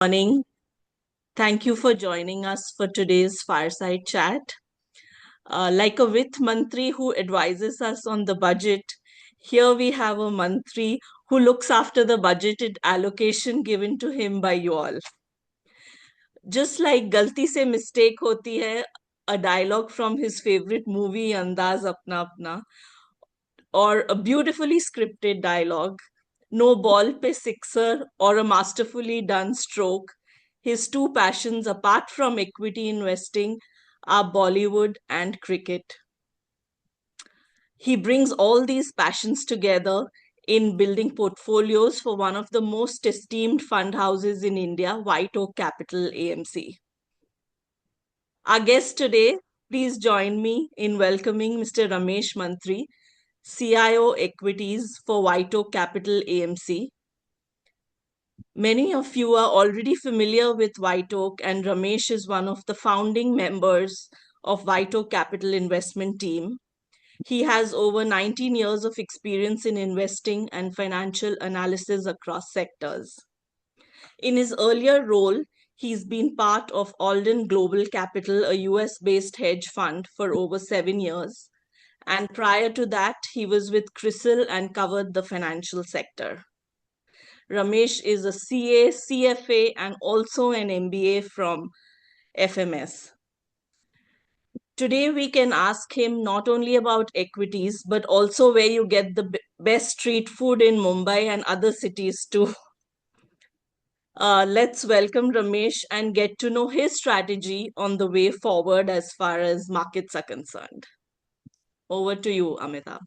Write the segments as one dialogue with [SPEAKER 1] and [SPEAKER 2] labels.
[SPEAKER 1] Morning. Thank you for joining us for today's Fireside Chat. Like a Vitt Mantri who advises us on the budget, here we have a Mantri who looks after the budgeted allocation given to him by you all. Just like Galti se mistake hoti hai, a dialogue from his favorite movie Andaz Apna Apna, or a beautifully scripted dialogue, no ball pe sixer, or a masterfully done stroke. His two passions, apart from equity investing, are Bollywood and cricket. He brings all these passions together in building portfolios for one of the most esteemed fund houses in India, WhiteOak Capital AMC. Our guest today, please join me in welcoming Mr. Ramesh Mantri, CIO Equities for WhiteOak Capital AMC. Many of you are already familiar with WhiteOak, and Ramesh is one of the founding members of WhiteOak Capital Investment Team. He has over 19 years of experience in investing and financial analysis across sectors. In his earlier role, he's been part of Alden Global Capital, a US-based hedge fund, for over 7 years. And prior to that, he was with CRISIL and covered the financial sector. Ramesh is a CA, CFA, and also an MBA from FMS. Today, we can ask him not only about equities, but also where you get the best street food in Mumbai and other cities too. Let's welcome Ramesh and get to know his strategy on the way forward as far as markets are concerned. Over to you, Amitabh.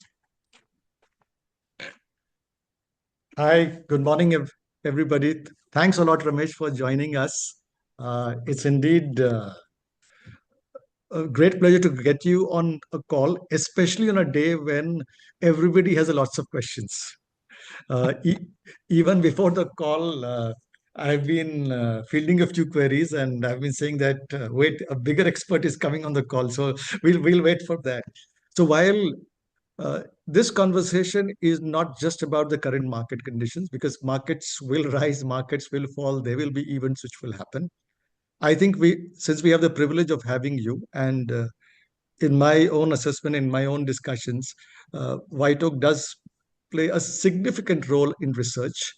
[SPEAKER 2] Hi, good morning, everybody. Thanks a lot, Ramesh, for joining us. It's indeed a great pleasure to get you on a call, especially on a day when everybody has lots of questions. Even before the call, I've been fielding a few queries, and I've been saying that wait, a bigger expert is coming on the call, so we'll wait for that. So while this conversation is not just about the current market conditions, because markets will rise, markets will fall, there will be events which will happen. I think since we have the privilege of having you, and in my own assessment, in my own discussions, White Oak does play a significant role in research,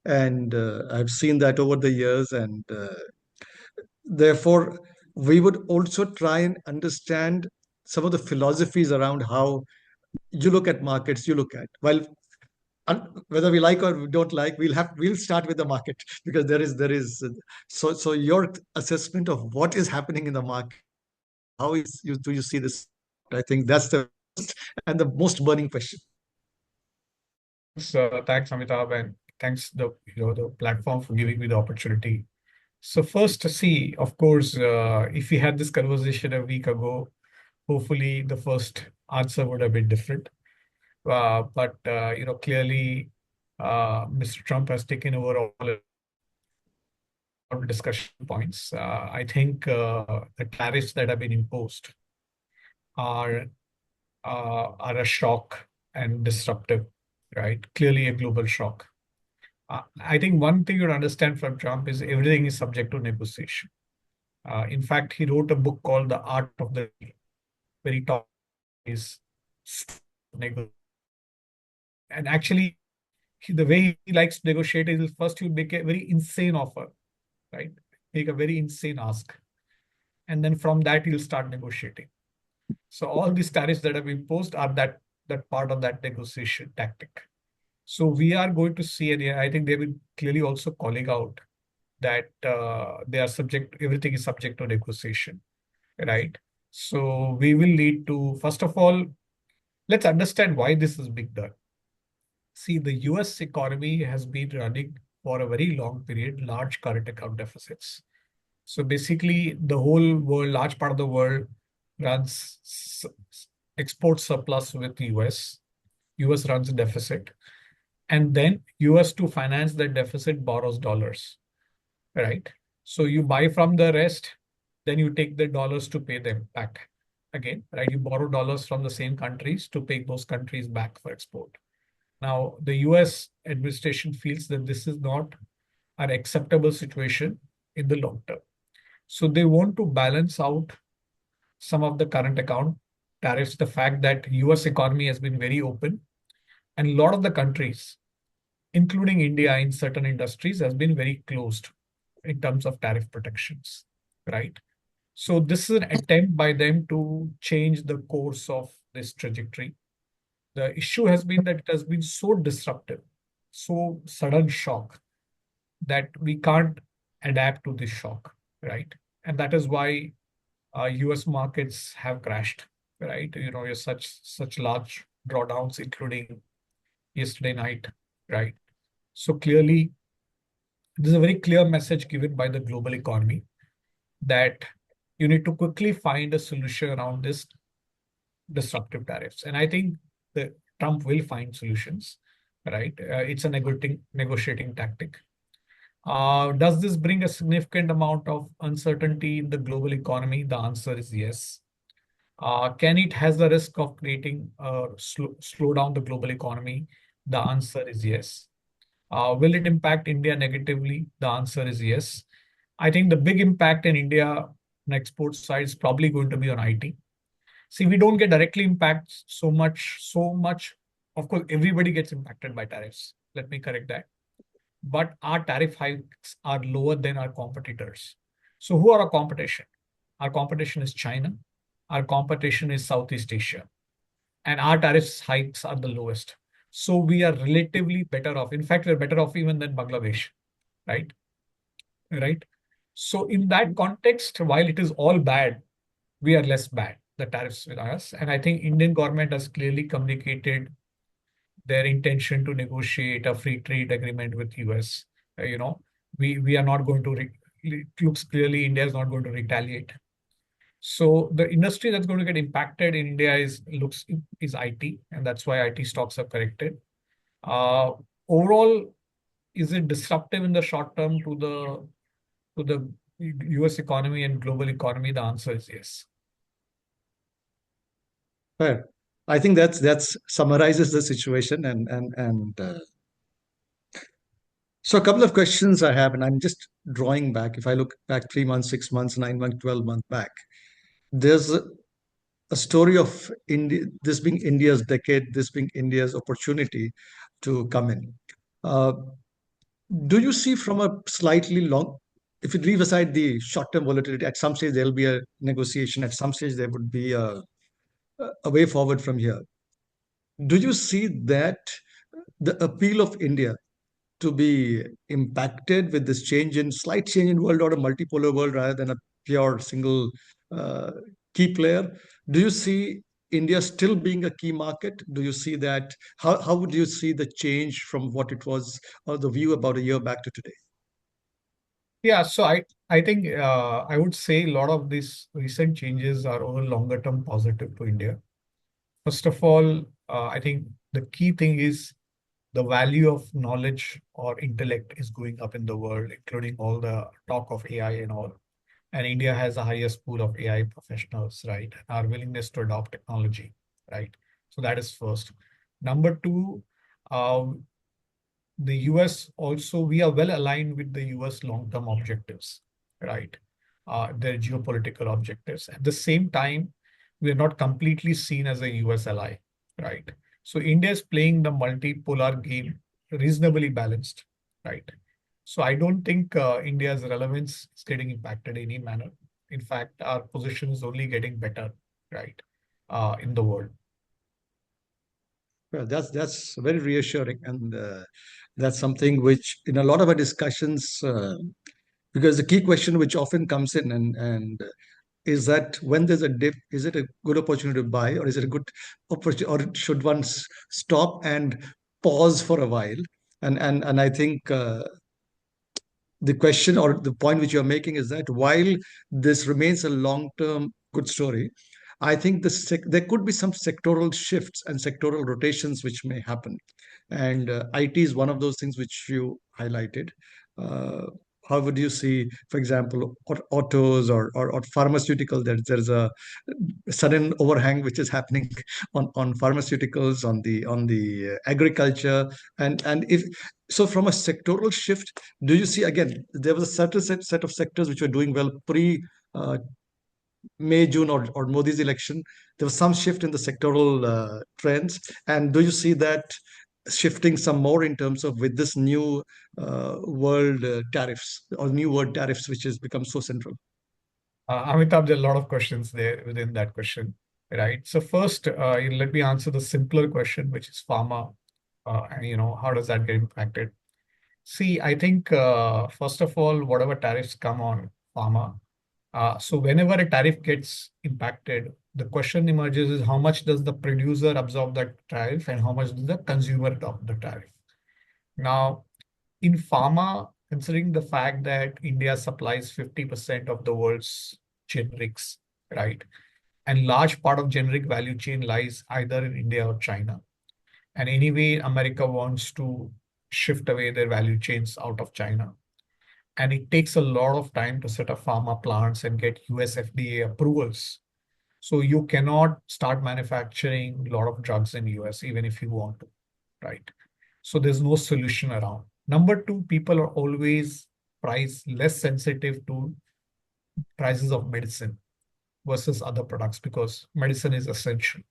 [SPEAKER 2] and I've seen that over the years, and therefore we would also try and understand some of the philosophies around how you look at markets. You look at, well, whether we like or we don't like, we'll start with the market, because there is so your assessment of what is happening in the market, do you see this? I think that's the and the most burning question.
[SPEAKER 3] So thanks, Amitabh, and thanks the platform for giving me the opportunity. So first, to see, of course, if we had this conversation a week ago, hopefully the first answer would have been different. But clearly, Mr. Trump has taken over all discussion points. I think the tariffs that have been imposed are a shock and disruptive, right? Clearly a global shock. I think one thing you understand from Trump is everything is subject to negotiation. In fact, he wrote a book called The Art of the Deal, where he talks is negotiation. And actually, the way he likes to negotiate is first you make a very insane offer, right? Make a very insane ask. And then from that, he'll start negotiating. So all these tariffs that have been imposed are that part of that negotiation tactic. So we are going to see, and I think they will clearly also calling out that everything is subject to negotiation, right? So we will need to, first of all, let's understand why this is being done. See, the US economy has been running for a very long period, large current account deficits. So basically, the whole world, large part of the world, runs export surplus with the US. US runs a deficit. And then US, to finance that deficit, borrows dollars, right? So you buy from the rest, then you take the dollars to pay them back again, right? You borrow dollars from the same countries to pay those countries back for export. Now, the US administration feels that this is not an acceptable situation in the long term. So they want to balance out some of the current account tariffs, the fact that US economy has been very open, and a lot of the countries, including India in certain industries, has been very closed in terms of tariff protections, right? So this is an attempt by them to change the course of this trajectory. The issue has been that it has been so disruptive, so sudden shock that we can't adapt to this shock, right? And that is why US markets have crashed, right? You're such large drawdowns, including yesterday night, right? So clearly, this is a very clear message given by the global economy that you need to quickly find a solution around this disruptive tariffs. And I think that Trump will find solutions, right? It's a negotiating tactic. Does this bring a significant amount of uncertainty in the global economy? The answer is yes. Can it has the risk of creating slow down the global economy? The answer is yes. Will it impact India negatively? The answer is yes. I think the big impact in India on export side is probably going to be on IT. See, we don't get directly impacted so much. Of course, everybody gets impacted by tariffs. Let me correct that. But our tariff hikes are lower than our competitors. So who are our competition? Our competition is China. Our competition is Southeast Asia. And our tariff hikes are the lowest. So we are relatively better off. In fact, we're better off even than Bangladesh, right? Right. So in that context, while it is all bad, we are less bad, the tariffs with us. And I think Indian government has clearly communicated their intention to negotiate a free trade agreement with US. We are not going to, it looks clearly India is not going to retaliate. So the industry that's going to get impacted in India is IT, and that's why IT stocks are corrected. Overall, is it disruptive in the short term to the US economy and global economy? The answer is yes.
[SPEAKER 2] Fair. I think that's summarizes the situation, and so a couple of questions I have, and I'm just drawing back. If I look back 3 months, 6 months, 9 months, 12 months back, there's a story of India, this being India's decade, this being India's opportunity to come in. Uh, do you see from a slightly long, if you leave aside the short-term volatility, at some stage there'll be a negotiation, at some stage there would be a way forward from here. Do you see that the appeal of India to be impacted with this slight change in world order, multipolar world rather than a pure single uh, key player? Do you see India still being a key market? Do you see that? How would you see the change from what it was, or the view about a year back to today?
[SPEAKER 3] Yeah, so I think I would say a lot of these recent changes are over longer term positive to India. First of all, I think the key thing is the value of knowledge or intellect is going up in the world, including all the talk of AI and all. And India has the highest pool of AI professionals, right? Our willingness to adopt technology, right? So that is first. Number two, uh, the US also, we are well aligned with the US long-term objectives, right? Their geopolitical objectives. At the same time, we are not completely seen as a US ally, right? So India is playing the multipolar game reasonably balanced, right? So I don't think India's relevance is getting impacted in any manner. In fact, our position is only getting better, right, in the world.
[SPEAKER 2] Well, that's very reassuring, and that's something which in a lot of our discussions, because the key question which often comes in, and is that when there's a dip, is it a good opportunity to buy, or is it a good opportunity, or should one stop and pause for a while? And I think the question or the point which you're making is that while this remains a long-term good story, I think there could be some sectoral shifts and sectoral rotations which may happen. And IT is one of those things which you highlighted. Uh, how would you see, for example, autos or pharmaceutical? There's a sudden overhang which is happening on pharmaceuticals, on the agriculture, and if so, from a sectoral shift, do you see again there was a certain set of sectors which were doing well pre May, June, or Modi's election? There was some shift in the sectoral trends, and do you see that shifting some more in terms of with this new world tariffs or new world tariffs, which has become so central?
[SPEAKER 3] Amitabh, there are a lot of questions there within that question, right? So first, let me answer the simpler question, which is pharma. And, how does that get impacted? See, I think, first of all, whatever tariffs come on pharma, so whenever a tariff gets impacted, the question emerges is how much does the producer absorb that tariff and how much does the consumer absorb the tariff? Now, in pharma, considering the fact that India supplies 50% of the world's generics, right? And large part of generic value chain lies either in India or China. And anyway, America wants to shift away their value chains out of China. And it takes a lot of time to set up pharma plants and get US FDA approvals. So you cannot start manufacturing a lot of drugs in US, even if you want to, right? So there's no solution around. Number two, people are always less sensitive to prices of medicine versus other products because medicine is essential.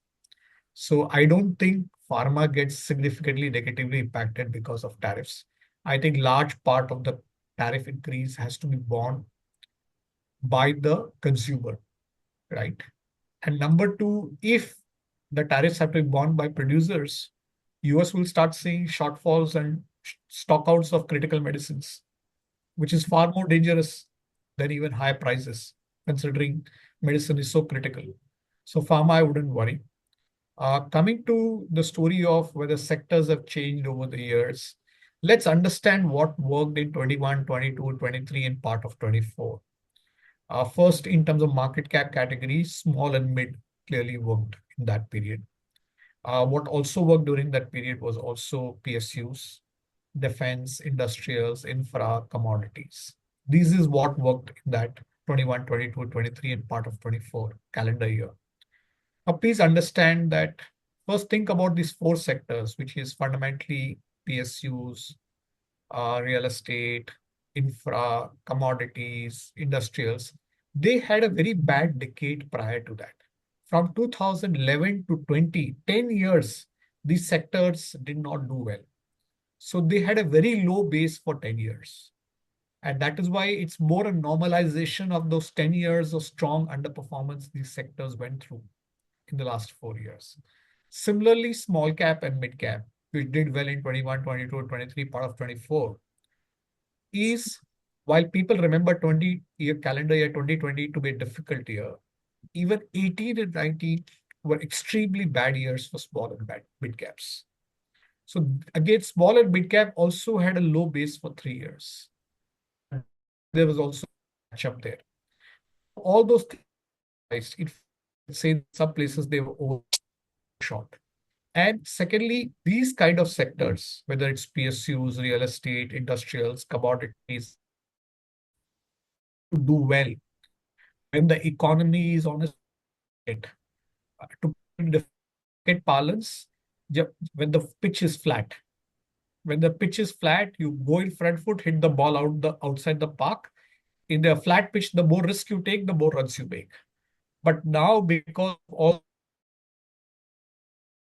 [SPEAKER 3] So I don't think pharma gets significantly negatively impacted because of tariffs. I think large part of the tariff increase has to be borne by the consumer, right? And number two, if the tariffs have to be borne by producers, US will start seeing shortfalls and stockouts of critical medicines, which is far more dangerous than even high prices, considering medicine is so critical. So pharma, I wouldn't worry. Coming to the story of whether sectors have changed over the years, let's understand what worked in 21, 22, 23, and part of 24. First, in terms of market cap categories, small and mid clearly worked in that period. What also worked during that period was also PSUs, defense, industrials, infra, commodities. This is what worked in that 21, 22, 23, and part of 24 calendar year. Now, please understand that first think about these four sectors, which is fundamentally PSUs, real estate, infra, commodities, industrials. They had a very bad decade prior to that. From 2011 to 20, 10 years, these sectors did not do well. So they had a very low base for 10 years. And that is why it's more a normalization of those 10 years of strong underperformance these sectors went through in the last 4 years. Similarly, small cap and mid cap, which did well in 21, 22, 23, part of 24, is while people remember 20-year calendar year 2020 to be a difficult year, even 18 and 19 were extremely bad years for small and mid caps. So again, small and mid cap also had a low base for 3 years. There was also a catch up there. All those things, say in some places they were overshot. And secondly, these kind of sectors, whether it's PSUs, real estate, industrials, commodities, to do well when the economy is on a to get balance, when the pitch is flat. When the pitch is flat, you go in front foot, hit the ball outside the park. In the flat pitch, the more risk you take, the more runs you make. But now, because of all,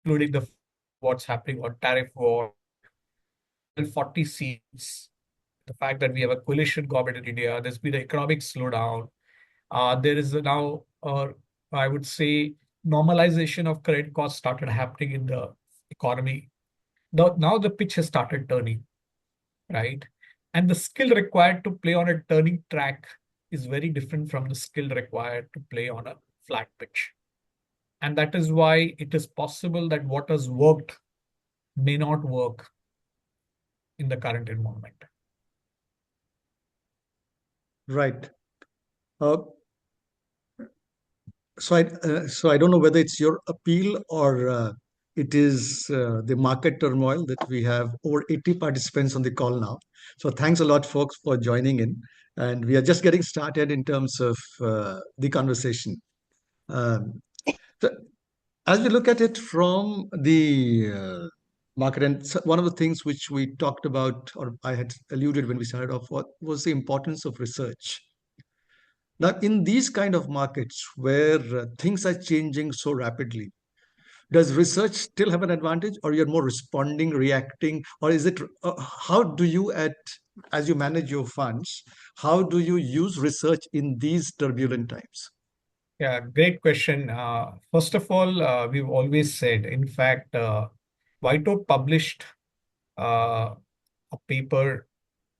[SPEAKER 3] including the what's happening on tariff war, 40 seats, the fact that we have a coalition government in India, there's been an economic slowdown. There is now, I would say, normalization of credit costs started happening in the economy. Now the pitch has started turning, right? And the skill required to play on a turning track is very different from the skill required to play on a flat pitch. And that is why it is possible that what has worked may not work in the current environment.
[SPEAKER 2] Right. So I don't know whether it's your appeal or it is the market turmoil that we have over 80 participants on the call now. So thanks a lot, folks, for joining in. And we are just getting started in terms of the conversation. Um, so as we look at it from the market, and one of the things which we talked about, or I had alluded when we started off, was the importance of research. Now, in these kind of markets where things are changing so rapidly, does research still have an advantage, or you're more responding, reacting, or is it? How do you, as you manage your funds, how do you use research in these turbulent times?
[SPEAKER 3] Yeah, great question. First of all, we've always said, in fact, WhiteOak published a paper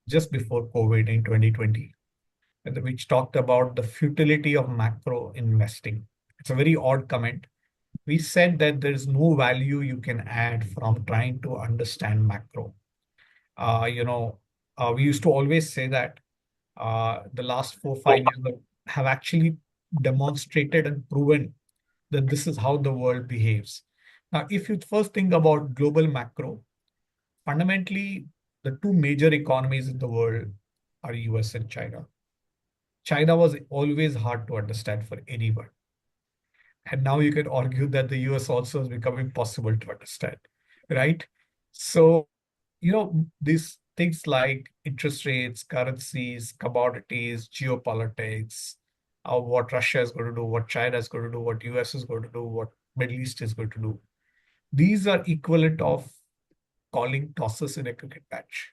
[SPEAKER 3] just before COVID in 2020, which talked about the futility of macro investing. It's a very odd comment. We said that there's no value you can add from trying to understand macro. We used to always say that the last 4 5 years have actually demonstrated and proven that this is how the world behaves. Now, if you first think about global macro, fundamentally, the two major economies in the world are US and China. China was always hard to understand for anyone. And now you can argue that the US also is becoming possible to understand, right? So, these things like interest rates, currencies, commodities, geopolitics, what Russia is going to do, what China is going to do, what US is going to do, what Middle East is going to do. These are equivalent of calling tosses in a cricket match.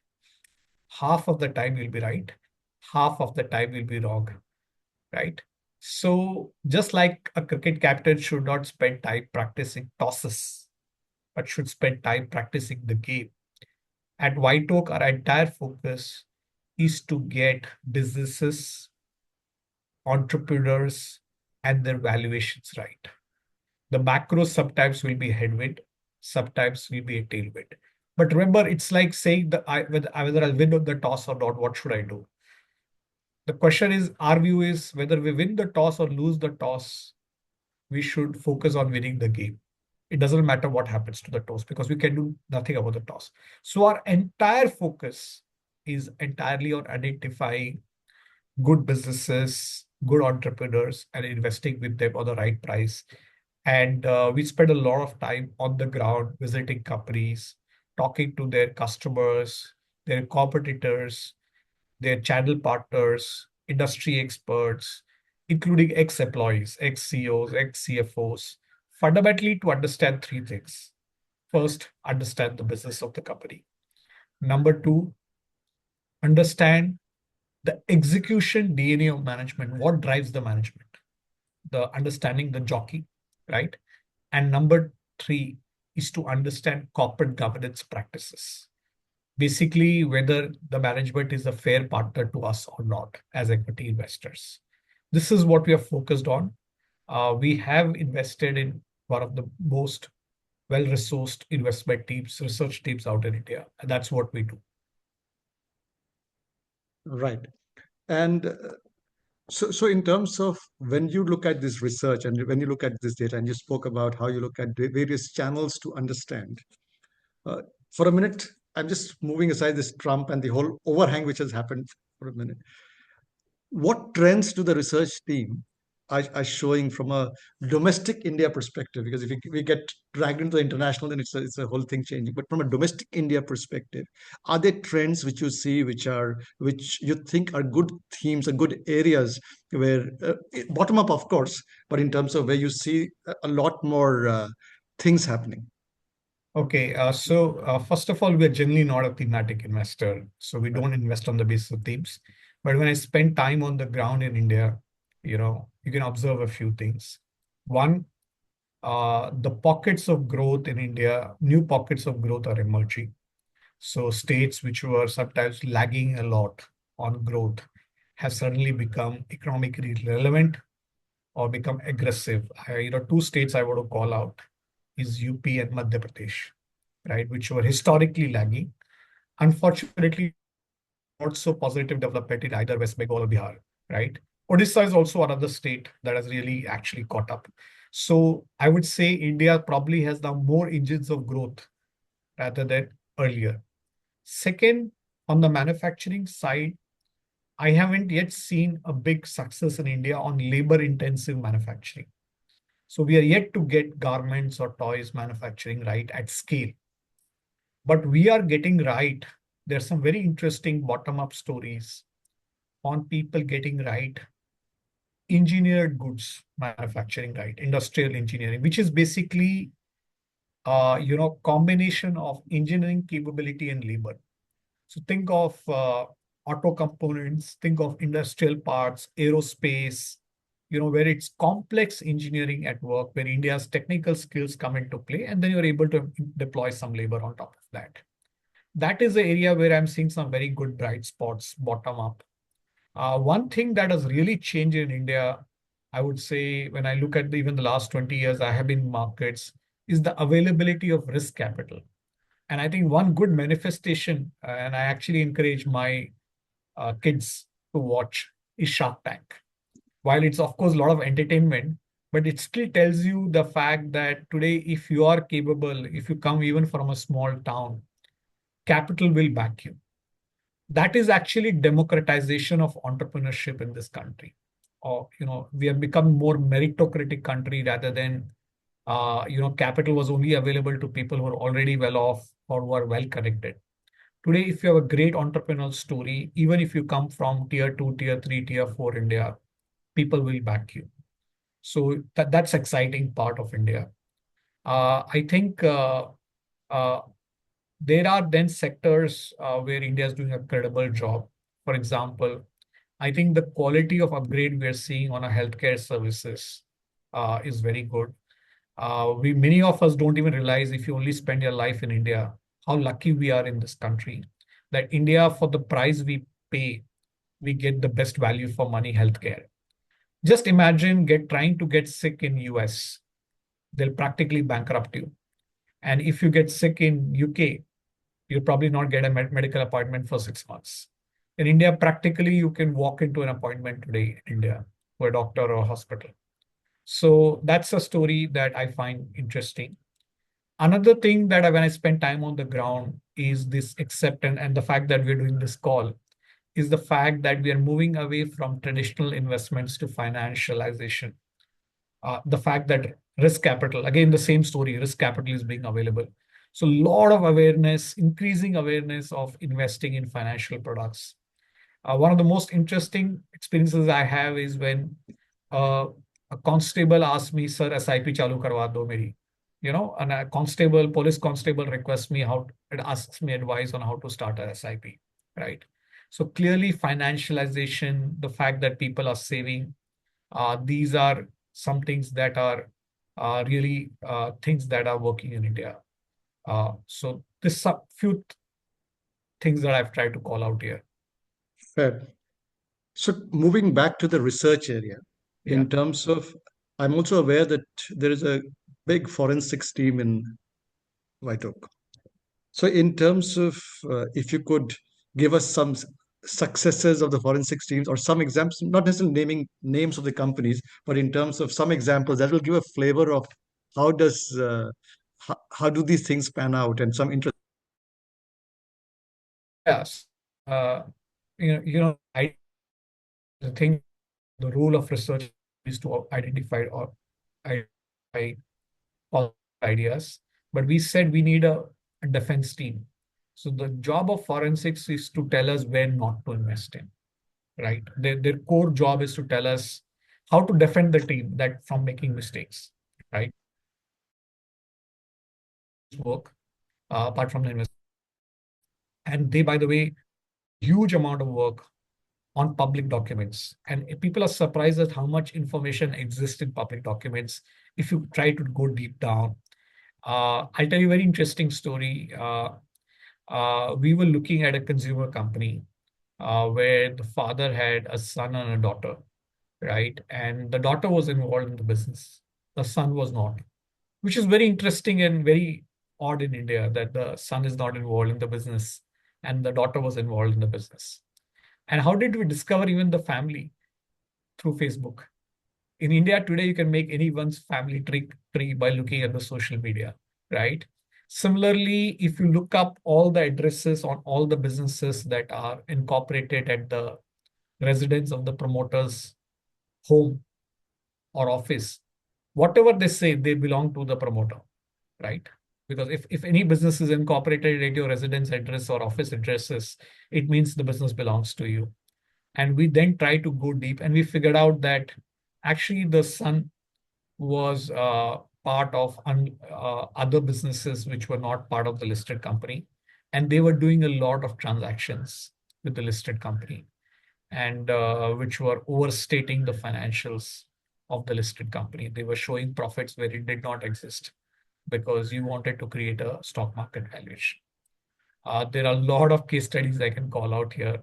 [SPEAKER 3] Half of the time you'll be right, half of the time you'll be wrong, right? So just like a cricket captain should not spend time practicing tosses, but should spend time practicing the game. At WhiteOak, our entire focus is to get businesses, entrepreneurs, and their valuations right. The macros sometimes will be headwind, sometimes will be a tailwind. But remember, it's like saying whether I'll win the toss or not, what should I do? The question is, our view is whether we win the toss or lose the toss, we should focus on winning the game. It doesn't matter what happens to the toss because we can do nothing about the toss. So our entire focus is entirely on identifying good businesses, good entrepreneurs, and investing with them on the right price. And we spend a lot of time on the ground visiting companies, talking to their customers, their competitors, their channel partners, industry experts, including ex-employees, ex-CEOs, ex-CFOs, fundamentally to understand three things. First, understand the business of the company. Number two, understand the execution DNA of management, what drives the management, the understanding the jockey, right? And number three is to understand corporate governance practices. Basically, whether the management is a fair partner to us or not as equity investors. This is what we are focused on. We have invested in one of the most well-resourced investment teams, research teams out in India, and that's what we do.
[SPEAKER 2] Right. And so in terms of when you look at this research and when you look at this data, and you spoke about how you look at the various channels to understand, for a minute, I'm just moving aside this Trump and the whole overhang which has happened for a minute. What trends do the research team are showing from a domestic India perspective? Because if we get dragged into the international, then it's a whole thing changing. But from a domestic India perspective, are there trends which you see which you think are good themes and good areas where bottom up, of course, but in terms of where you see a lot more things happening?
[SPEAKER 3] Okay, so first of all, we're generally not a thematic investor, so we don't invest on the basis of themes. But when I spend time on the ground in India, you can observe a few things. One, the pockets of growth in India, new pockets of growth are emerging. So states which were sometimes lagging a lot on growth have suddenly become economically relevant or become aggressive. Two states I want to call out is UP and Madhya Pradesh, right, which were historically lagging. Unfortunately, not so positive development in either West Bengal or Bihar, right? Odisha is also another state that has really actually caught up. So I would say India probably has now more engines of growth rather than earlier. Second, on the manufacturing side, I haven't yet seen a big success in India on labor-intensive manufacturing. So we are yet to get garments or toys manufacturing right at scale. But we are getting right. There's some very interesting bottom-up stories on people getting right engineered goods manufacturing right, industrial engineering, which is basically combination of engineering capability and labor. So think of auto components, think of industrial parts, aerospace, where it's complex engineering at work, where India's technical skills come into play, and then you're able to deploy some labor on top of that. That is the area where I'm seeing some very good bright spots bottom up. One thing that has really changed in India, I would say, when I look at even the last 20 years I have been in markets, is the availability of risk capital. And I think one good manifestation, and I actually encourage my kids to watch, is Shark Tank. While it's, of course, a lot of entertainment, but it still tells you the fact that today, if you are capable, if you come even from a small town, capital will back you. That is actually democratization of entrepreneurship in this country. Or, we have become more meritocratic country rather than, capital was only available to people who are already well off or who are well connected. Today, if you have a great entrepreneurial story, even if you come from tier 2, tier 3, tier 4 India, people will back you. So that's exciting part of India. I think uh, there are then sectors where India is doing a credible job. For example, I think the quality of upgrade we are seeing on our healthcare services is very good. Many of us don't even realize, if you only spend your life in India, how lucky we are in this country. That India, for the price we pay, we get the best value for money healthcare. Just imagine trying to get sick in US. They'll practically bankrupt you. And if you get sick in UK, you'll probably not get a medical appointment for 6 months. In India, practically, you can walk into an appointment today in India for a doctor or a hospital. So that's a story that I find interesting. Another thing that when I spend time on the ground is this acceptance, and the fact that we're doing this call is the fact that we are moving away from traditional investments to financialization. The fact that risk capital, again, the same story, risk capital is being available. So a lot of awareness, increasing awareness of investing in financial products. One of the most interesting experiences I have is when a constable asked me, "Sir, SIP chalu karwa do meri." And a police constable requests me it asks me advice on how to start a SIP, right? So clearly financialization, the fact that people are saving, these are some things that are really things that are working in India. So this are few things that I've tried to call out here.
[SPEAKER 2] Fair. So moving back to the research area,
[SPEAKER 3] Yeah.
[SPEAKER 2] in terms of, I'm also aware that there is a big forensics team in WhiteOak. So in terms of, if you could give us some successes of the forensics teams or some examples, not necessarily naming names of the companies, but in terms of some examples that will give a flavor of how does how do these things pan out and some interest.
[SPEAKER 3] Yes. I think the role of research is to identify all ideas, but we said we need a defense team. So the job of forensics is to tell us where not to invest in, right? Their core job is to tell us how to defend the team that from making mistakes, right? Work apart from the investment. And they, by the way, huge amount of work on public documents. And people are surprised at how much information exists in public documents if you try to go deep down. I'll tell you a very interesting story. We were looking at a consumer company where the father had a son and a daughter, right? And the daughter was involved in the business. The son was not, which is very interesting and very odd in India that the son is not involved in the business and the daughter was involved in the business. And how did we discover even the family? Through Facebook, In India today, you can make anyone's family tree by looking at the social media, right? Similarly, if you look up all the addresses on all the businesses that are incorporated at the residence of the promoter's home or office, whatever they say, they belong to the promoter, right? Because if any business is incorporated at your residence address or office addresses, it means the business belongs to you. And we then try to go deep, and we figured out that actually the son was part of other businesses which were not part of the listed company. And they were doing a lot of transactions with the listed company, and which were overstating the financials of the listed company. They were showing profits where it did not exist because you wanted to create a stock market valuation. There are a lot of case studies I can call out here.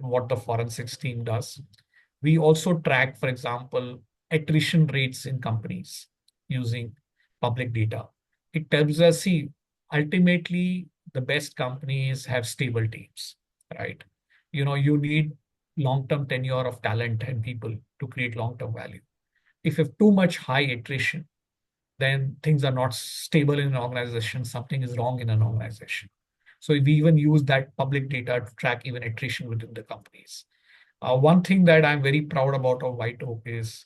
[SPEAKER 3] What the forensics team does. We also track, for example, attrition rates in companies using public data. It tells us, see, ultimately, the best companies have stable teams, right? You need long-term tenure of talent and people to create long-term value. If you have too much high attrition, then things are not stable in an organization. Something is wrong in an organization. So we even use that public data to track even attrition within the companies. One thing that I'm very proud about of WhiteOak is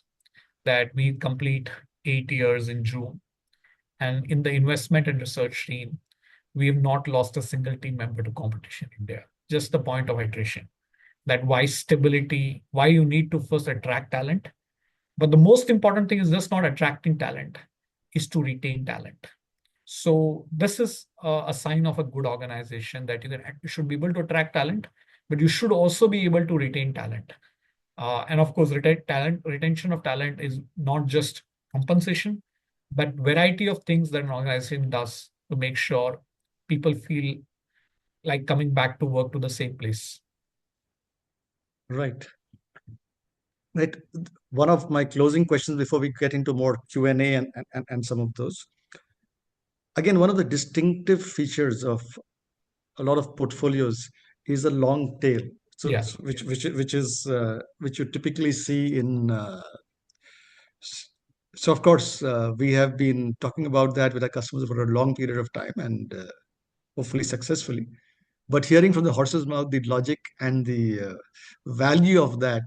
[SPEAKER 3] that we complete 8 years in June. And in the investment and research team, we have not lost a single team member to competition in India. Just the point of attrition. That why stability, why you need to first attract talent. But the most important thing is just not attracting talent, is to retain talent. So this is a sign of a good organization that you should be able to attract talent, but you should also be able to retain talent. And of course, retention of talent is not just compensation, but variety of things that an organization does to make sure people feel like coming back to work to the same place.
[SPEAKER 2] Right. Right. One of my closing questions before we get into more Q&A and some of those. Again, one of the distinctive features of a lot of portfolios is a long tail. So,
[SPEAKER 3] Yeah.
[SPEAKER 2] which you typically see in. So of course, we have been talking about that with our customers for a long period of time, and hopefully successfully. But hearing from the horse's mouth the logic and the value of that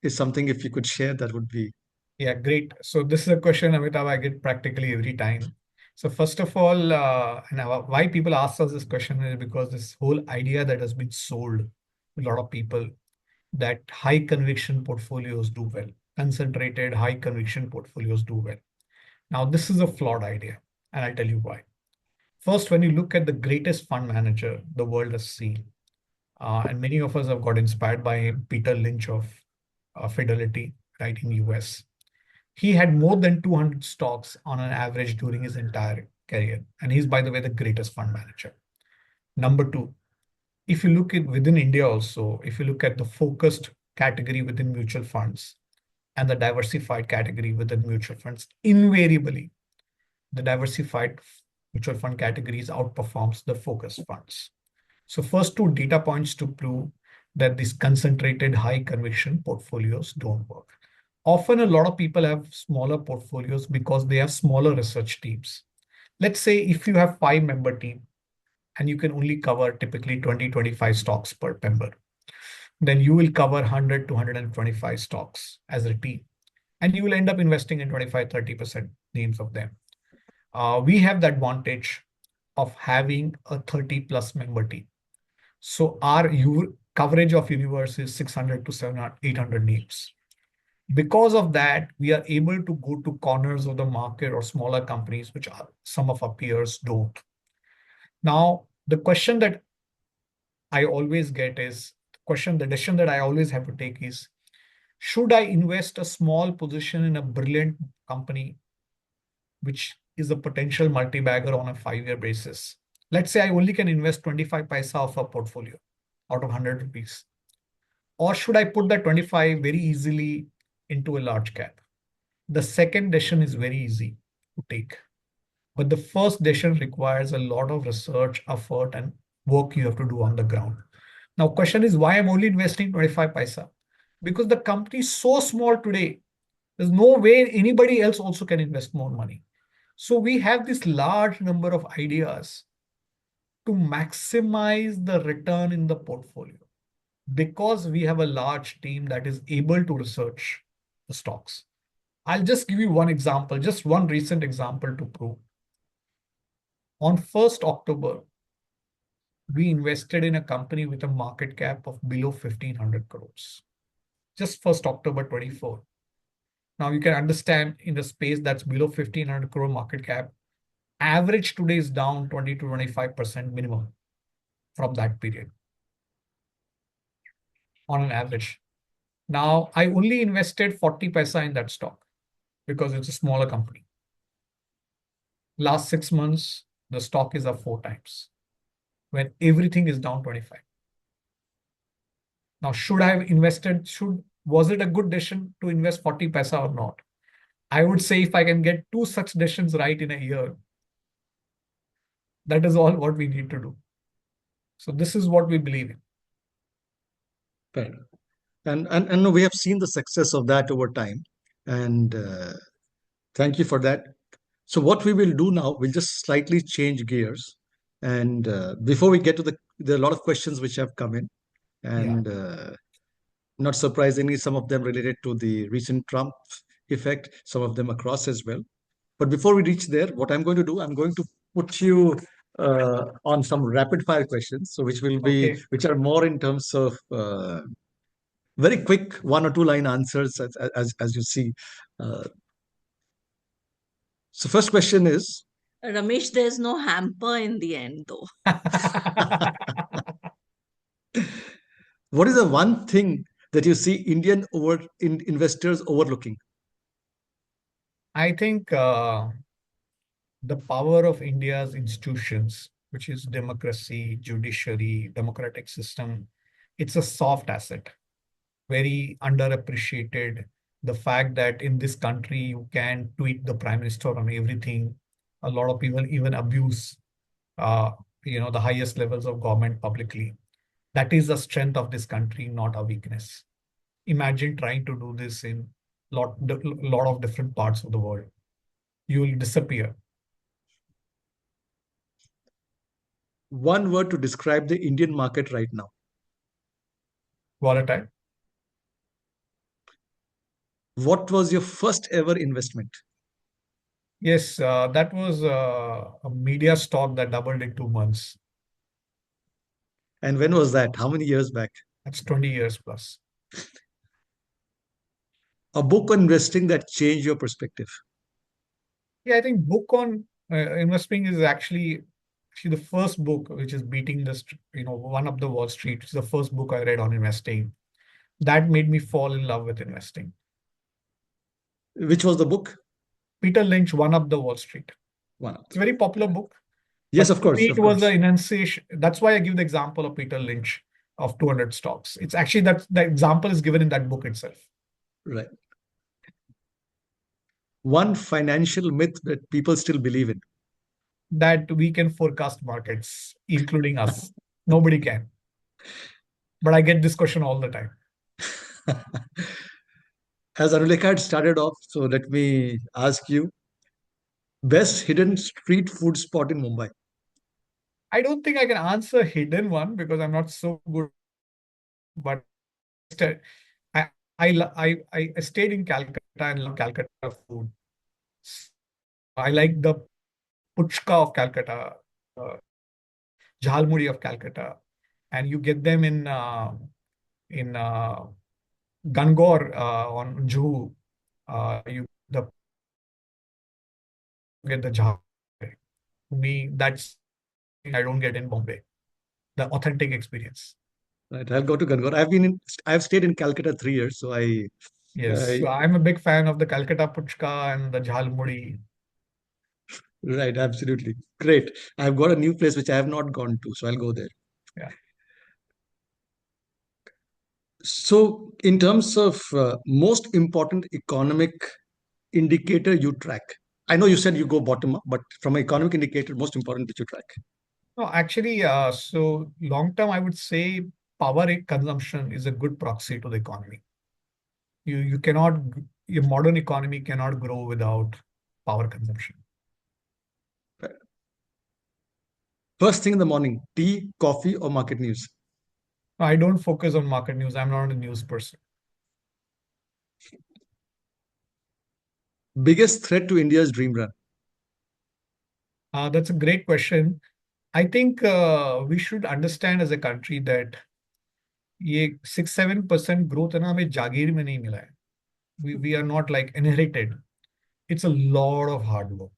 [SPEAKER 2] is something, if you could share, that would be.
[SPEAKER 3] Yeah, great. So this is a question, Amitabh, I get practically every time. So first of all, why people ask us this question is because this whole idea that has been sold to a lot of people that high conviction portfolios do well, concentrated high conviction portfolios do well. Now, this is a flawed idea, and I'll tell you why. First, when you look at the greatest fund manager the world has seen, and many of us have got inspired by him, Peter Lynch of Fidelity, right, in US. He had more than 200 stocks on an average during his entire career. And he's, by the way, the greatest fund manager. Number two, if you look at within India also, if you look at the focused category within mutual funds and the diversified category within mutual funds, invariably, the diversified mutual fund categories outperforms the focused funds. So first two data points to prove that these concentrated high conviction portfolios don't work. Often a lot of people have smaller portfolios because they have smaller research teams. Let's say if you have 5-member team and you can only cover typically 20-25 stocks per member, then you will cover 100 to 125 stocks as a team. And you will end up investing in 25-30% names of them. We have the advantage of having a 30+ member team. So our coverage of universe is 600 to 700, 800 names. Because of that, we are able to go to corners of the market or smaller companies, which some of our peers don't. Now, the question that I always get is, the decision that I always have to take is, should I invest a small position in a brilliant company, which is a potential multi-bagger on a 5-year basis? Let's say I only can invest 25 paisa of a portfolio out of 100 rupees. Or should I put that 25 very easily into a large cap? The second decision is very easy to take. But the first decision requires a lot of research, effort, and work you have to do on the ground. Now, question is why I'm only investing 25 paisa? because the company is so small today. There's no way anybody else also can invest more money. So we have this large number of ideas to maximize the return in the portfolio because we have a large team that is able to research the stocks. I'll just give you one example, just one recent example to prove. On 1st October, we invested in a company with a market cap of below 1500 crores. Just 1st October 24. Now you can understand in the space that's below 1500 crore market cap, average today is down 20 to 25% minimum from that period on an average. Now I only invested 40 paisa in that stock because it's a smaller company. Last 6 months, the stock is up 4 times when everything is down 25. Now, should I have invested? Was it a good decision to invest 40 paisa or not? I would say if I can get 2 such decisions right in a year, that is all what we need to do. So this is what we believe in.
[SPEAKER 2] Fair. And we have seen the success of that over time. And thank you for that. So what we will do now, we'll just slightly change gears. And before we get to there are a lot of questions which have come in. And not surprisingly, some of them related to the recent Trump effect, some of them across as well. But before we reach there, what I'm going to do, I'm going to put you on some rapid fire questions, so which are more in terms of very quick 1 or 2 line answers as you see. So first question is,
[SPEAKER 1] Ramesh, there's no hamper in the end, though.
[SPEAKER 2] what is the one thing that you see investors overlooking?
[SPEAKER 3] I think the power of India's institutions, which is democracy, judiciary, democratic system, it's a soft asset, very underappreciated. The fact that in this country you can tweet the prime minister on everything. A lot of people even abuse, the highest levels of government publicly. That is the strength of this country, not a weakness. Imagine trying to do this in lot of different parts of the world. You will disappear.
[SPEAKER 2] One word to describe the Indian market right now.
[SPEAKER 3] Volatile.
[SPEAKER 2] What was your first ever investment?
[SPEAKER 3] Yes, that was a media stock that doubled in 2 months.
[SPEAKER 2] And when was that? How many years back?
[SPEAKER 3] That's 20 years plus.
[SPEAKER 2] A book on investing that changed your perspective.
[SPEAKER 3] Yeah, I think book on investing is actually the first book, which is Beating the, One Up the Wall Street, which is the first book I read on investing. That made me fall in love with investing.
[SPEAKER 2] Which was the book?
[SPEAKER 3] Peter Lynch, One Up the Wall Street. It's a very popular book.
[SPEAKER 2] Yes, of course.
[SPEAKER 3] It was an enunciation. That's why I give the example of Peter Lynch of 200 stocks. It's actually that the example is given in that book itself.
[SPEAKER 2] Right. One financial myth that people still believe in.
[SPEAKER 3] That we can forecast markets, including us. Nobody can. But I get this question all the time.
[SPEAKER 2] As Anulekha had started off, so let me ask you, best hidden street food spot in Mumbai?
[SPEAKER 3] I don't think I can answer a hidden one because I'm not so good. But I stayed in Calcutta and love Calcutta food. I like the puchka of Calcutta, jhalmuri of Calcutta, and you get them in Gangor on Juhu. You get the jhalmuri. To me, that's I don't get in Bombay. The authentic experience.
[SPEAKER 2] Right, I'll go to Gangor. I've stayed in Calcutta 3 years, so
[SPEAKER 3] so I'm a big fan of the Calcutta puchka and the jhalmuri.
[SPEAKER 2] Right, absolutely. Great. I've got a new place which I have not gone to, so I'll go there.
[SPEAKER 3] Yeah.
[SPEAKER 2] So, in terms of most important economic indicator you track, I know you said you go bottom up, but from an economic indicator, most important that you track.
[SPEAKER 3] No, actually, so long term, I would say power consumption is a good proxy to the economy. Your modern economy cannot grow without power consumption.
[SPEAKER 2] First thing in the morning, tea, coffee, or market news?
[SPEAKER 3] I don't focus on market news. I'm not a news person.
[SPEAKER 2] Biggest threat to India's dream run?
[SPEAKER 3] That's a great question. I think we should understand as a country that ये 6-7% growth है ना हमें जागीर में नहीं मिला है. We are not like inherited. It's a lot of hard work,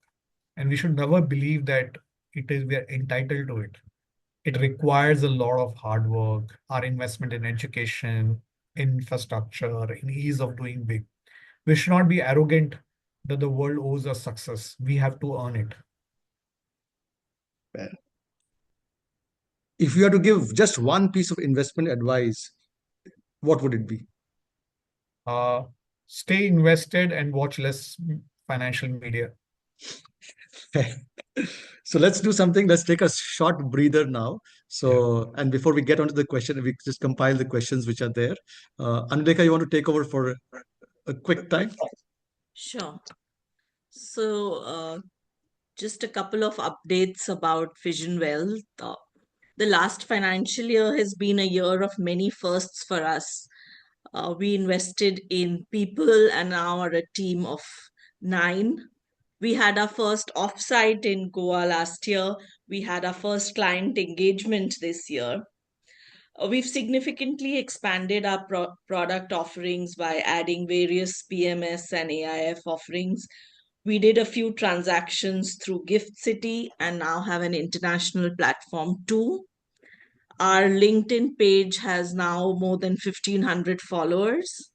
[SPEAKER 3] and we should never believe that we are entitled to it. It requires a lot of hard work, our investment in education, infrastructure, in ease of doing big. We should not be arrogant that the world owes us success. We have to earn it.
[SPEAKER 2] Well, if you had to give just one piece of investment advice, what would it be?
[SPEAKER 3] Stay invested and watch less financial media.
[SPEAKER 2] So let's do something. Let's take a short breather now. So, and before we get onto the question, we just compile the questions which are there. Anulekha, you want to take over for a quick time?
[SPEAKER 1] Sure. So, just a couple of updates about Fission Wealth. The last financial year has been a year of many firsts for us. We invested in people and now are a team of 9. We had our first offsite in Goa last year. We had our first client engagement this year. We've significantly expanded our product offerings by adding various PMS and AIF offerings. We did a few transactions through Gift City and now have an international platform too. Our LinkedIn page has now more than 1,500 followers.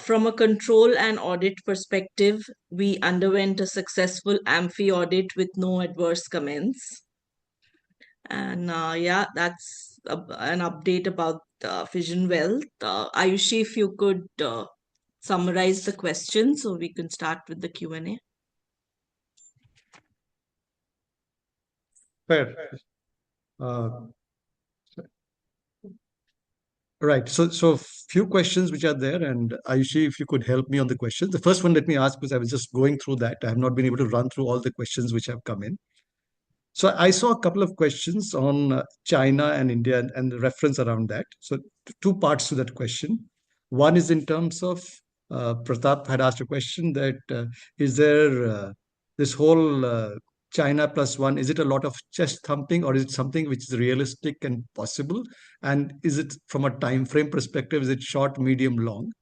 [SPEAKER 1] From a control and audit perspective, we underwent a successful AMFI audit with no adverse comments. And yeah, that's an update about Fission Wealth. Ayushi, if you could summarize the question so we can start with the Q&A.
[SPEAKER 2] Fair. Right. So few questions which are there, and Ayushi, if you could help me on the questions. The first one, let me ask, because I was just going through that. I have not been able to run through all the questions which have come in. So I saw a couple of questions on China and India and the reference around that. So two parts to that question. One is in terms of Pratap had asked a question that is there this whole China plus one, is it a lot of chest thumping or is it something which is realistic and possible? And is it from a time frame perspective, is it short, medium, long?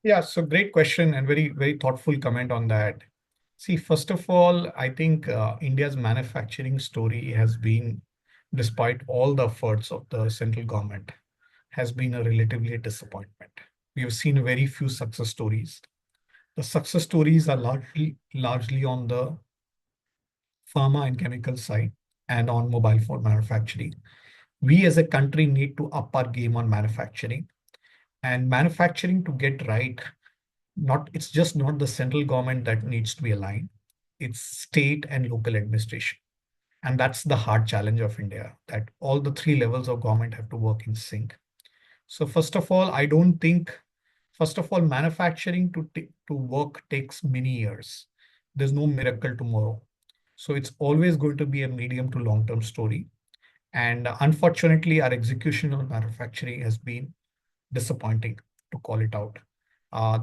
[SPEAKER 3] Yeah, so great question and very, very thoughtful comment on that. See, first of all, I think India's manufacturing story has been, despite all the efforts of the central government, has been a relatively disappointment. We have seen very few success stories. The success stories are largely on the pharma and chemical side and on mobile phone manufacturing. We as a country need to up our game on manufacturing. And manufacturing to get right, it's just not the central government that needs to be aligned. It's state and local administration. And that's the hard challenge of India, that all the 3 levels of government have to work in sync. So first of all, manufacturing to work takes many years. There's no miracle tomorrow. So it's always going to be a medium to long-term story. And unfortunately, our execution on manufacturing has been disappointing, to call it out.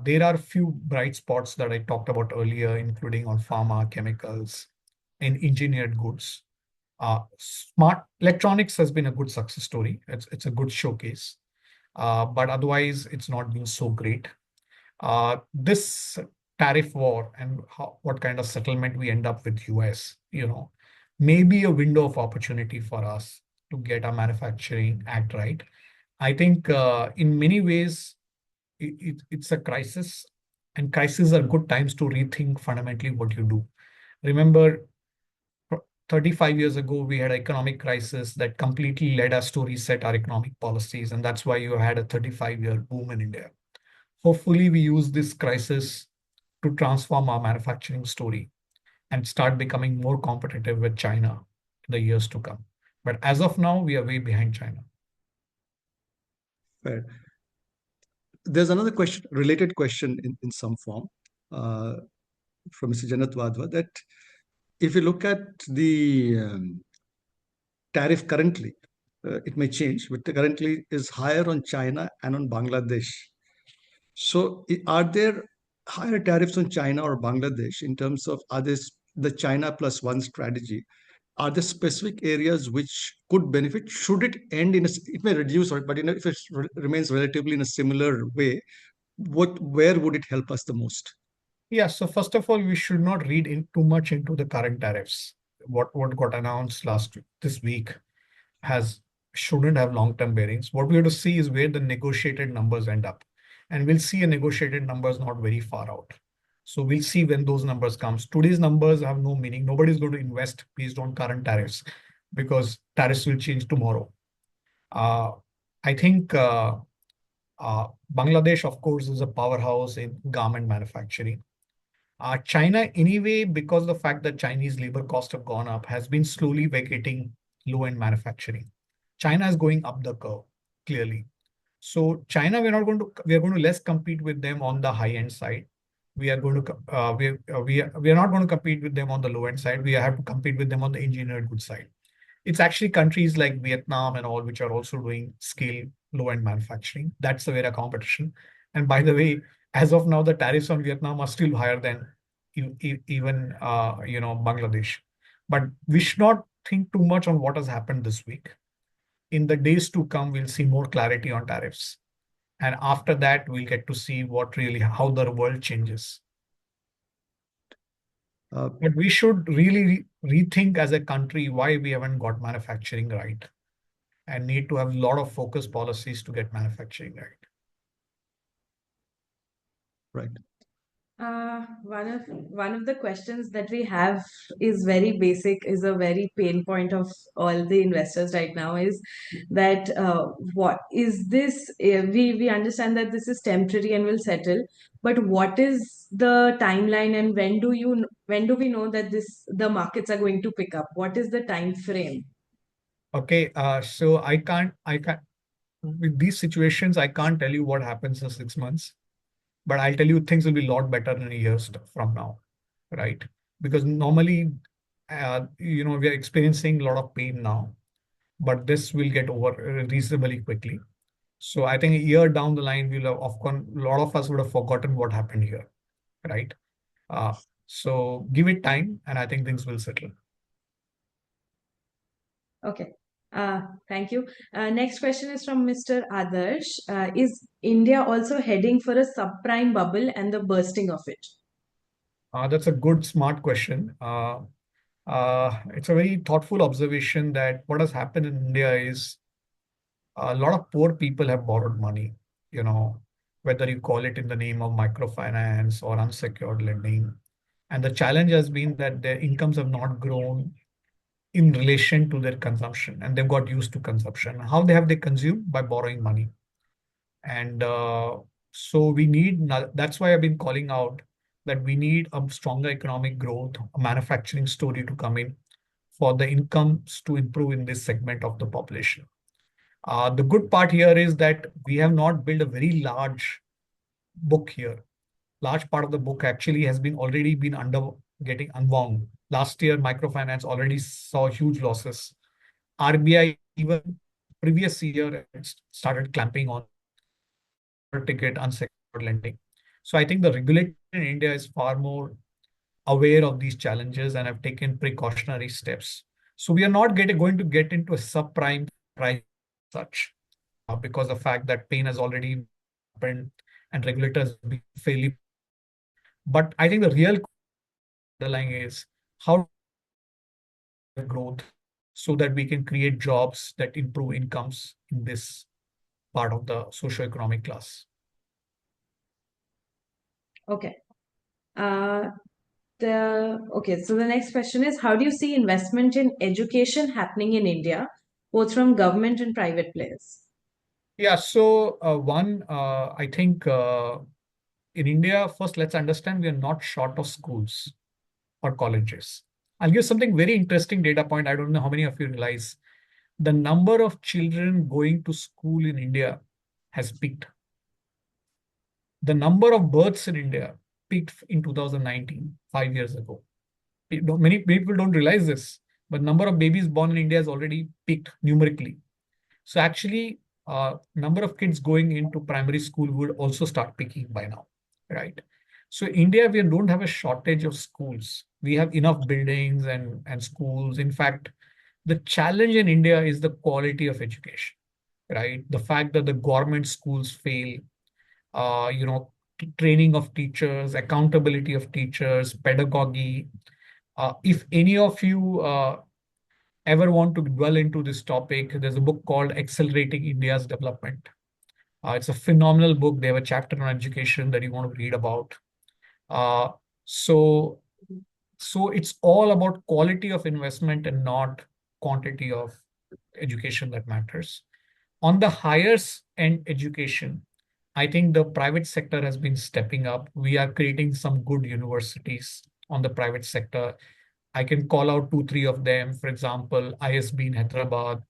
[SPEAKER 3] There are a few bright spots that I talked about earlier, including on pharma, chemicals, and engineered goods. Smart electronics has been a good success story. It's a good showcase. But otherwise, it's not been so great. This tariff war and what kind of settlement we end up with US, may be a window of opportunity for us to get our manufacturing act right. I think in many ways, it's a crisis, and crises are good times to rethink fundamentally what you do. Remember, 35 years ago, we had an economic crisis that completely led us to reset our economic policies, and that's why you had a 35-year boom in India. Hopefully, we use this crisis to transform our manufacturing story and start becoming more competitive with China in the years to come. But as of now, we are way behind China.
[SPEAKER 2] Fair. there's another question, related question in some form from Mr. Janat Wadhwa, that if you look at the tariff currently, it may change, but currently is higher on China and on Bangladesh. So are there higher tariffs on China or Bangladesh in terms of, are this the China plus one strategy? Are there specific areas which could benefit? Should it end in a, it may reduce, but if it remains relatively in a similar way, where would it help us the most?
[SPEAKER 3] Yeah, so first of all, we should not read in too much into the current tariffs. What got announced this week shouldn't have long-term bearings. What we have to see is where the negotiated numbers end up. And we'll see a negotiated numbers not very far out. So we'll see when those numbers comes. Today's numbers have no meaning. Nobody's going to invest based on current tariffs because tariffs will change tomorrow. I think Bangladesh, of course, is a powerhouse in garment manufacturing. China, anyway, because of the fact that Chinese labor costs have gone up, has been slowly vacating low-end manufacturing. China is going up the curve, clearly. So China, we are going to less compete with them on the high-end side. We are going to we are not going to compete with them on the low-end side. We have to compete with them on the engineered goods side. It's actually countries like Vietnam and all which are also doing scale low-end manufacturing. That's the way of competition. And by the way, as of now, the tariffs on Vietnam are still higher than even Bangladesh. But we should not think too much on what has happened this week. In the days to come, we'll see more clarity on tariffs. And after that, we'll get to see how the world changes. But we should really rethink as a country why we haven't got manufacturing right and need to have a lot of focus policies to get manufacturing right.
[SPEAKER 2] Right.
[SPEAKER 1] One of the questions that we have is very basic, is a very pain point of all the investors right now, is that what is this? We understand that this is temporary and will settle, but what is the timeline, and when do we know that the markets are going to pick up? What is the time frame?
[SPEAKER 3] Okay, so I can't with these situations I can't tell you what happens in 6 months. But I'll tell you things will be a lot better in a year from now, right? Because normally, we are experiencing a lot of pain now, but this will get over reasonably quickly. So I think a year down the line, a lot of us would have forgotten what happened here, right? So give it time, and I think things will settle.
[SPEAKER 1] Okay. Thank you. Next question is from Mr. Adarsh. Is India also heading for a subprime bubble and the bursting of it?
[SPEAKER 3] That's a good, smart question. It's a very thoughtful observation that what has happened in India is a lot of poor people have borrowed money, whether you call it in the name of microfinance or unsecured lending. And the challenge has been that their incomes have not grown in relation to their consumption, and they've got used to consumption. How have they consumed? By borrowing money. And so that's why I've been calling out that we need a stronger economic growth, a manufacturing story to come in for the incomes to improve in this segment of the population. The good part here is that we have not built a very large book here. Large part of the book actually has been already been getting unwound. Last year, microfinance already saw huge losses. RBI even previous year started clamping on ticket unsecured lending. So I think the regulator in India is far more aware of these challenges and have taken precautionary steps. So we are not going to get into a subprime price such because the fact that pain has already happened and regulators be fairly. But I think the real underlying is how growth so that we can create jobs that improve incomes in this part of the socio-economic class.
[SPEAKER 1] Okay. So the next question is, how do you see investment in education happening in India, both from government and private players?
[SPEAKER 3] Yeah, so I think in India, first, let's understand we are not short of schools or colleges. I'll give something very interesting data point. I don't know how many of you realize the number of children going to school in India has peaked. The number of births in India peaked in 2019, 5 years ago. Many people don't realize this, but number of babies born in India has already peaked numerically. So actually, number of kids going into primary school would also start peaking by now, right? So India, we don't have a shortage of schools. We have enough buildings and schools. In fact, the challenge in India is the quality of education, right? The fact that the government schools fail, uh, you know, training of teachers, accountability of teachers, pedagogy. If any of you ever want to dwell into this topic, there's a book called Accelerating India's Development. It's a phenomenal book. They have a chapter on education that you want to read about. Uh, so, so it's all about quality of investment and not quantity of education that matters. On the higher end education, I think the private sector has been stepping up. We are creating some good universities on the private sector. I can call out two, three of them. For example, ISB in Hyderabad,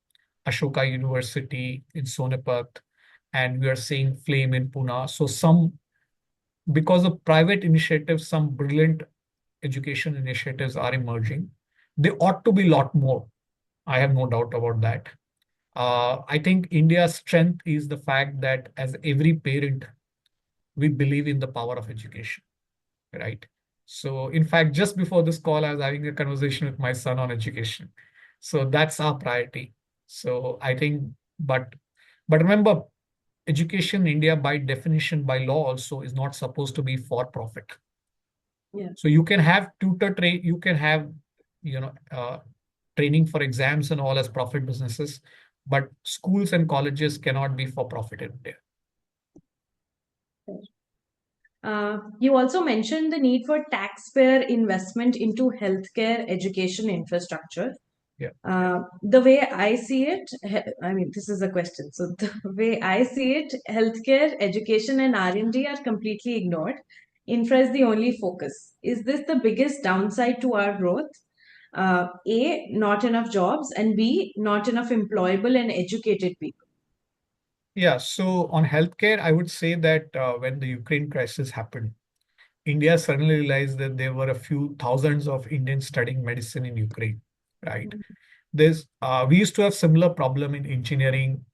[SPEAKER 3] Ashoka University in Sonipat, and we are seeing Flame in Pune. So because of private initiatives, some brilliant education initiatives are emerging. They ought to be a lot more. I have no doubt about that. I think India's strength is the fact that as every parent, we believe in the power of education, right? So, in fact, just before this call, I was having a conversation with my son on education. So that's our priority. So I think, but remember, education in India, by definition, by law, also is not supposed to be for profit.
[SPEAKER 1] Yeah.
[SPEAKER 3] So you can have you can have, training for exams and all as profit businesses, but schools and colleges cannot be for profit in India.
[SPEAKER 1] You also mentioned the need for taxpayer investment into healthcare education infrastructure.
[SPEAKER 3] Yeah.
[SPEAKER 1] The way I see it, I mean, this is a question. So the way I see it, healthcare, education, and R&D are completely ignored. Infra is the only focus. Is this the biggest downside to our growth? A, not enough jobs, and B, not enough employable and educated people.
[SPEAKER 3] Yeah. So on healthcare, I would say that when the Ukraine crisis happened, India suddenly realized that there were a few thousands of Indians studying medicine in Ukraine, right? We used to have similar problem in engineering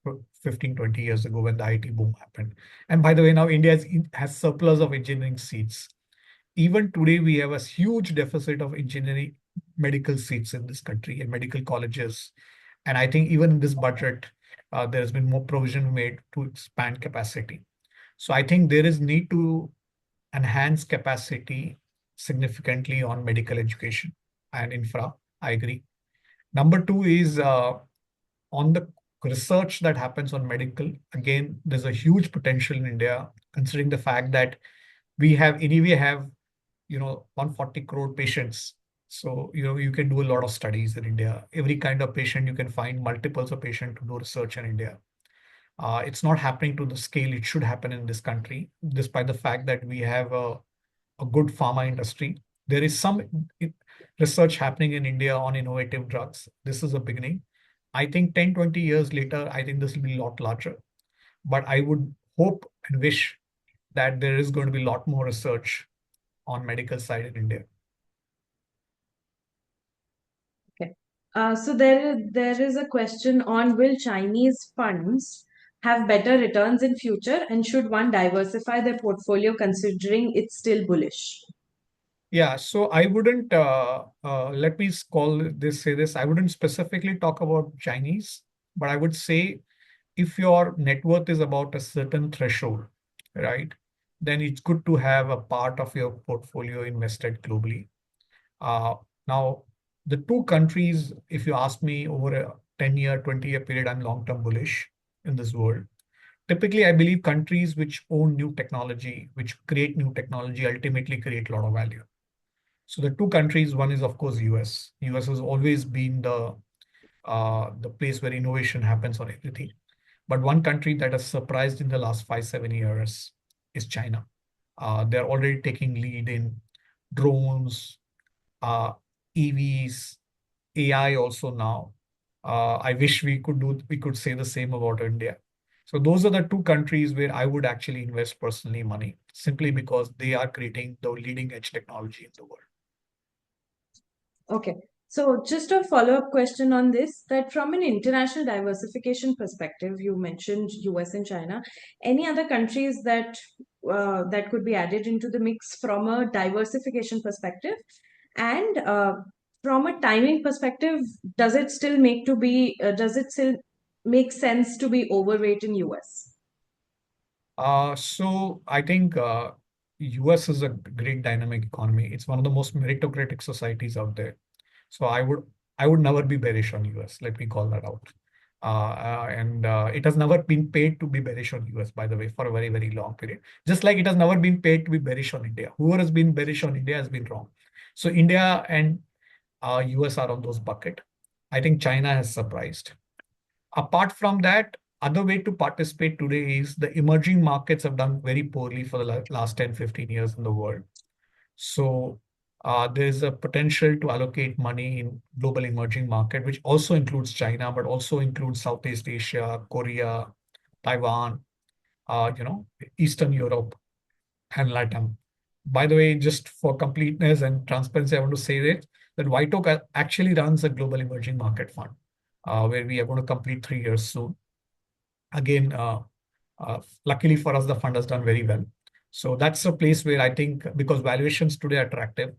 [SPEAKER 3] 15, 20 years ago when the IT boom happened. And by the way, now India has surplus of engineering seats. Even today, we have a huge deficit of engineering medical seats in this country and medical colleges. And I think even in this budget, there has been more provision made to expand capacity. So I think there is need to enhance capacity significantly on medical education and infra. I agree. Number two is on the research that happens on medical. Again, there's a huge potential in India, considering the fact that we have anyway have 140 crore patients. So you can do a lot of studies in India. Every kind of patient you can find multiples of patient to do research in India. It's not happening to the scale it should happen in this country, despite the fact that we have a good pharma industry. There is some research happening in India on innovative drugs. This is a beginning. I think 10, 20 years later, I think this will be a lot larger. But I would hope and wish that there is going to be a lot more research on medical side in India.
[SPEAKER 1] Okay. So there is a question on, will Chinese funds have better returns in future, and should one diversify their portfolio considering it's still bullish?
[SPEAKER 3] Yeah, so I wouldn't let me say this. I wouldn't specifically talk about Chinese, but I would say if your net worth is about a certain threshold, right, then it's good to have a part of your portfolio invested globally. Uh, Now, the two countries, if you ask me over a 10-year, 20-year period, I'm long-term bullish in this world. Typically, I believe countries which own new technology, which create new technology, ultimately create a lot of value. So the two countries, one is of course US. US has always been the place where innovation happens on everything. But one country that has surprised in the last 5, 7 years is China. They're already taking lead in drones, EVs, AI also now. I wish we could say the same about India. So those are the two countries where I would actually invest personally money, simply because they are creating the leading edge technology in the world.
[SPEAKER 4] Okay. So just a follow-up question on this, that from an international diversification perspective, you mentioned US and China. Any other countries that that could be added into the mix from a diversification perspective? And from a timing perspective, does it still make sense to be overweight in US?
[SPEAKER 3] So I think US is a great dynamic economy. It's one of the most meritocratic societies out there. So I would never be bearish on US. Let me call that out. And it has never been paid to be bearish on US, by the way, for a very, very long period. Just like it has never been paid to be bearish on India. Whoever has been bearish on India has been wrong. So India and US are on those bucket. I think China has surprised. Apart from that, other way to participate today is the emerging markets have done very poorly for the last 10, 15 years in the world. So there's a potential to allocate money in global emerging market, which also includes China, but also includes Southeast Asia, Korea, Taiwan, you know, Eastern Europe, and Latin. By the way, just for completeness and transparency, I want to say that WhiteOak actually runs a global emerging market fund, where we are going to complete 3 years soon. Again, luckily for us, the fund has done very well. So that's a place where I think, because valuations today are attractive,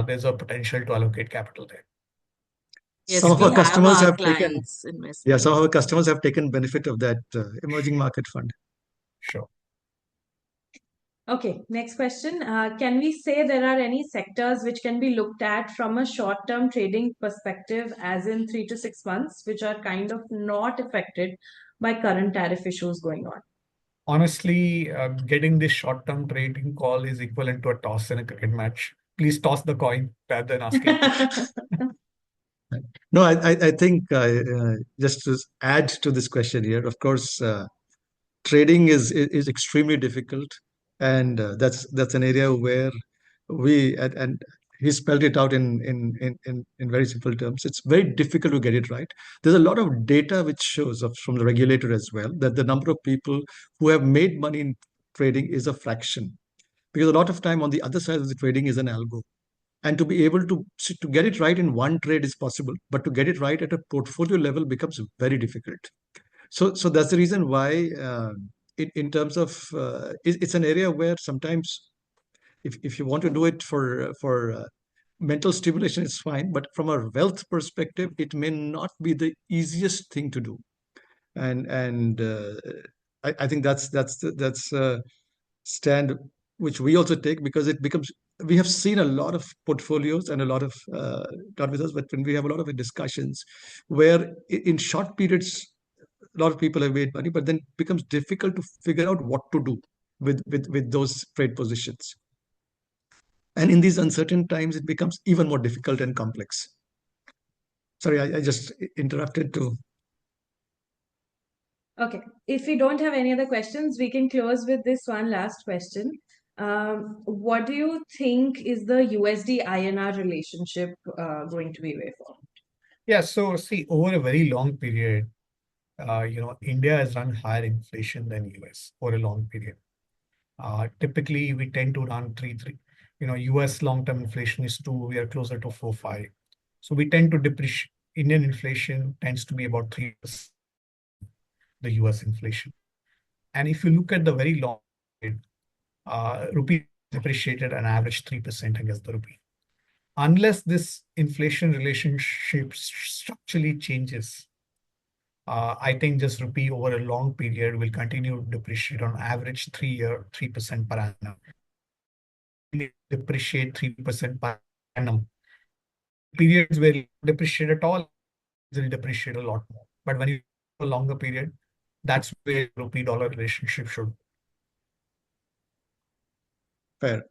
[SPEAKER 3] there's a potential to allocate capital there.
[SPEAKER 1] Yes,
[SPEAKER 2] Some of
[SPEAKER 1] we
[SPEAKER 2] our
[SPEAKER 1] have
[SPEAKER 2] customers
[SPEAKER 1] our
[SPEAKER 2] have taken,
[SPEAKER 1] clients invest.
[SPEAKER 2] yeah, some of our customers have taken benefit of that emerging market fund.
[SPEAKER 3] Sure.
[SPEAKER 4] Okay, next question. Can we say there are any sectors which can be looked at from a short-term trading perspective, as in 3 to 6 months, which are kind of not affected by current tariff issues going on?
[SPEAKER 3] Honestly, getting this short-term trading call is equivalent to a toss in a cricket match. Please toss the coin rather than asking.
[SPEAKER 2] No, I think just to add to this question here, of course, trading is extremely difficult, and that's an area where and he spelled it out in very simple terms. It's very difficult to get it right. There's a lot of data which shows up from the regulator as well that the number of people who have made money in trading is a fraction, because a lot of time on the other side of the trading is an algo. And to be able to get it right in one trade is possible, but to get it right at a portfolio level becomes very difficult. So that's the reason why, in terms of, it's an area where sometimes if you want to do it for mental stimulation, it's fine, but from a wealth perspective, it may not be the easiest thing to do. And I think that's stand which we also take, because it becomes, we have seen a lot of portfolios and a lot of not with us, but when we have a lot of discussions where in short periods a lot of people have made money, but then it becomes difficult to figure out what to do with those trade positions. And in these uncertain times, it becomes even more difficult and complex. Sorry, I just interrupted to.
[SPEAKER 4] Okay, if we don't have any other questions, we can close with this one last question. What do you think is the USD INR relationship going to be way forward?
[SPEAKER 3] Yeah, so see, over a very long period, you know, India has run higher inflation than US for a long period. Typically, we tend to run 3. You know, US long-term inflation is 2, we are closer to 4, 5. So we tend to depreciate. Indian inflation tends to be about 3%, the US inflation. And if you look at the very long period, rupee depreciated an average 3% against the rupee. Unless this inflation relationship structurally changes, I think just rupee over a long period will continue to depreciate on average 3% per annum. Depreciate 3% per annum. Periods where it depreciate at all, it will depreciate a lot more. But when you have a longer period, that's where rupee dollar relationship should.
[SPEAKER 2] Fair.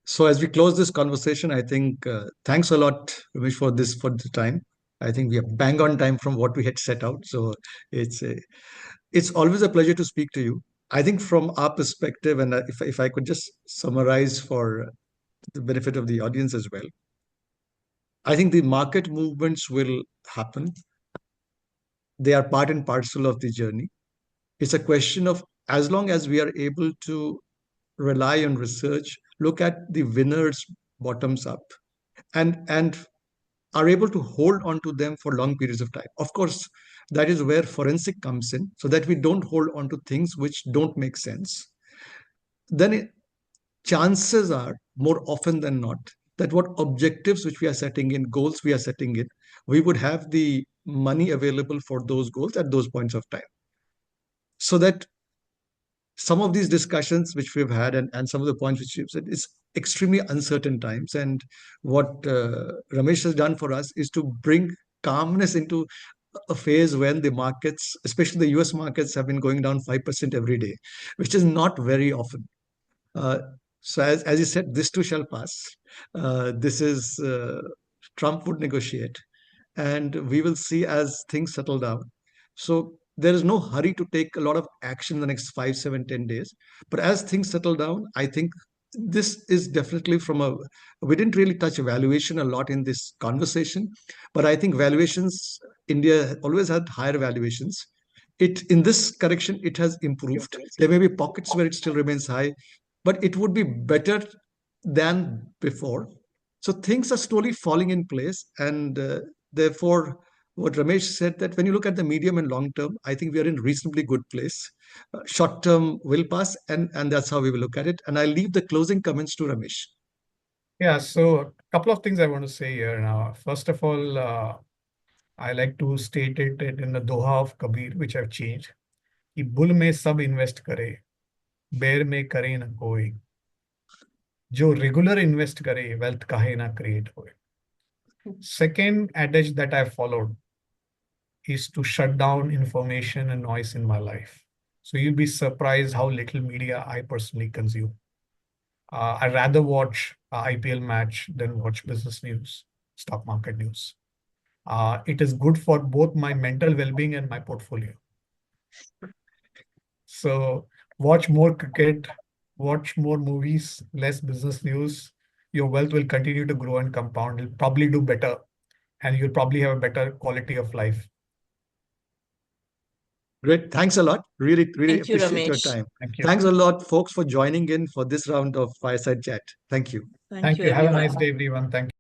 [SPEAKER 2] So as we close this conversation, I think thanks a lot, Ramesh, for the time. I think we are bang on time from what we had set out. So it's always a pleasure to speak to you. I think from our perspective, and if I could just summarize for the benefit of the audience as well, I think the market movements will happen. they are part and parcel of the journey. It's a question of, as long as we are able to rely on research, look at the winners bottoms up, and are able to hold on to them for long periods of time. Of course, that is where forensic comes in, so that we don't hold on to things which don't make sense. Then chances are, more often than not, that what objectives which we are setting in, goals we are setting in, we would have the money available for those goals at those points of time. So that some of these discussions which we've had, and some of the points which you've said, is extremely uncertain times. And what Ramesh has done for us is to bring calmness into a phase when the markets, especially the US markets, have been going down 5% every day, which is not very often. So as you said, this too shall pass. This is Trump would negotiate, and we will see as things settle down. So there is no hurry to take a lot of action in the next 5, 7, 10 days. But as things settle down, I think this is definitely we didn't really touch valuation a lot in this conversation, but I think valuations, India always had higher valuations. In this correction, it has improved. There may be pockets where it still remains high, but it would be better than before. So things are slowly falling in place, and therefore, what Ramesh said, that when you look at the medium and long term, I think we are in a reasonably good place. Short term will pass, and that's how we will look at it. And I'll leave the closing comments to Ramesh.
[SPEAKER 3] Yeah, so a couple of things I want to say here now. First of all, I like to state it in the Doha of Kabir, which I've changed. कि bull में सब invest करे, बेर में करे ना कोई, जो रेगुलर इन्वेस्ट करे वेल्थ काहे ना क्रिएट होए. Second adage that I followed is to shut down information and noise in my life. So you'll be surprised how little media I personally consume. I'd rather watch IPL match than watch business news, stock market news. It is good for both my mental well-being and my portfolio. So watch more cricket, watch more movies, less business news. Your wealth will continue to grow and compound. You'll probably do better, and you'll probably have a better quality of life.
[SPEAKER 2] Great. Thanks a lot. Really
[SPEAKER 1] Thank you,
[SPEAKER 2] appreciate your
[SPEAKER 1] Ramesh.
[SPEAKER 2] time.
[SPEAKER 3] Thank you.
[SPEAKER 2] Thanks a lot, folks, for joining in for this round of Fireside Chat. Thank you.
[SPEAKER 1] Thank you,
[SPEAKER 3] Have a
[SPEAKER 1] everyone.
[SPEAKER 3] nice day, everyone. Thank you.